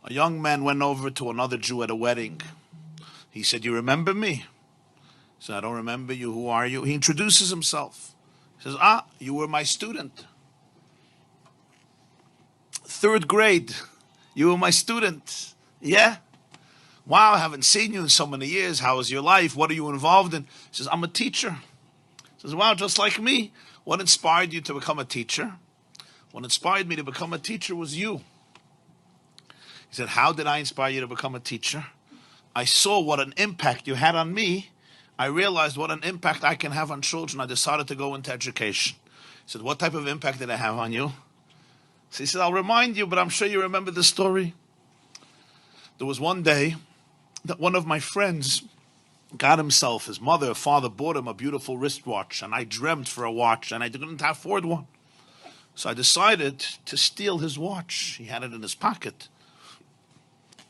A young man went over to another Jew at a wedding. He said, "You remember me?" He said, "I don't remember you. Who are you?" He introduces himself. He says, "Ah, you were my student. Third grade. You were my student." "Yeah. Wow, I haven't seen you in so many years. How is your life? What are you involved in?" He says, "I'm a teacher." He says, "Wow, just like me. What inspired you to become a teacher?" "What inspired me to become a teacher was you." He said, "How did I inspire you to become a teacher?" "I saw what an impact you had on me. I realized what an impact I can have on children. I decided to go into education." He said, "What type of impact did I have on you?" So he said, "I'll remind you, but I'm sure you remember the story. There was one day that one of my friends got himself, his mother or father bought him a beautiful wristwatch, and I dreamt for a watch, and I didn't afford one. So I decided to steal his watch. He had it in his pocket.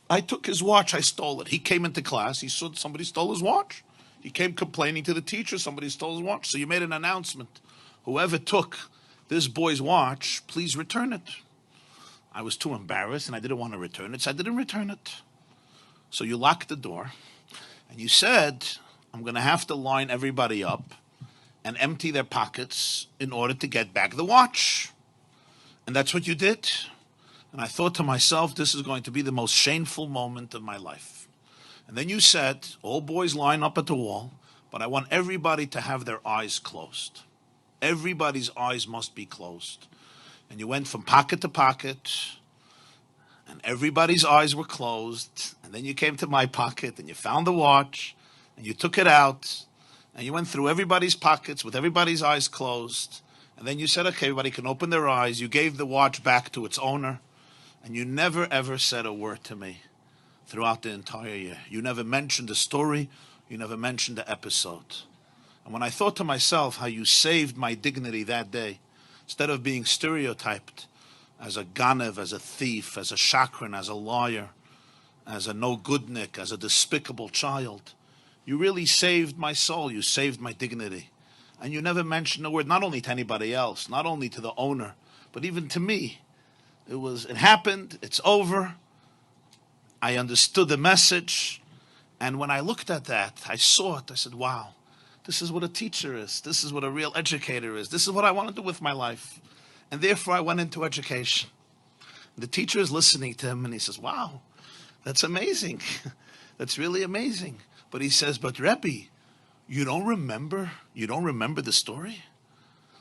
I took his watch, I stole it. He came into class, he saw somebody stole his watch. He came complaining to the teacher, somebody stole his watch. So you made an announcement. Whoever took this boy's watch, please return it." I was too embarrassed and I didn't want to return it, so I didn't return it. So you locked the door and you said, "I'm going to have to line everybody up and empty their pockets in order to get back the watch." And that's what you did. And I thought to myself, this is going to be the most shameful moment of my life. And then you said, "All boys line up at the wall, but I want everybody to have their eyes closed. Everybody's eyes must be closed." And you went from pocket to pocket, and everybody's eyes were closed. And then you came to my pocket, and you found the watch, and you took it out, and you went through everybody's pockets with everybody's eyes closed. And then you said, "Okay, everybody can open their eyes." You gave the watch back to its owner. And you never, ever said a word to me throughout the entire year. You never mentioned the story. You never mentioned the episode. And when I thought to myself how you saved my dignity that day, instead of being stereotyped as a ganev, as a thief, as a shakran, as a liar, as a no-goodnik, as a despicable child, you really saved my soul. You saved my dignity. And you never mentioned a word, not only to anybody else, not only to the owner, but even to me. It happened, it's over. I understood the message. And when I looked at that, I saw it. I said, wow, this is what a teacher is. This is what a real educator is. This is what I want to do with my life. And therefore I went into education. The teacher is listening to him and he says, wow, that's amazing. That's really amazing. But he says, but Rebbe, you don't remember the story?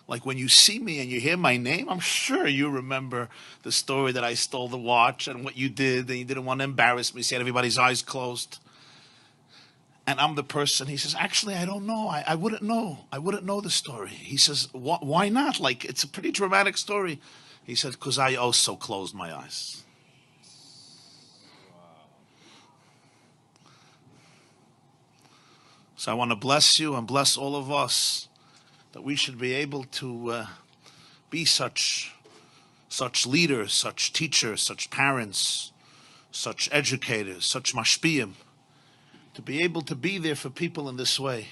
Like when you see me and you hear my name, I'm sure you remember the story that I stole the watch and what you did, and you didn't want to embarrass me, so you had everybody's eyes closed. And I'm the person. He says, actually, I don't know. I wouldn't know. I wouldn't know the story. He says, why not? Like, it's a pretty dramatic story. He said, because I also closed my eyes. So I want to bless you and bless all of us, that we should be able to be such leaders, such teachers, such parents, such educators, such mashpiyim, to be able to be there for people in this way.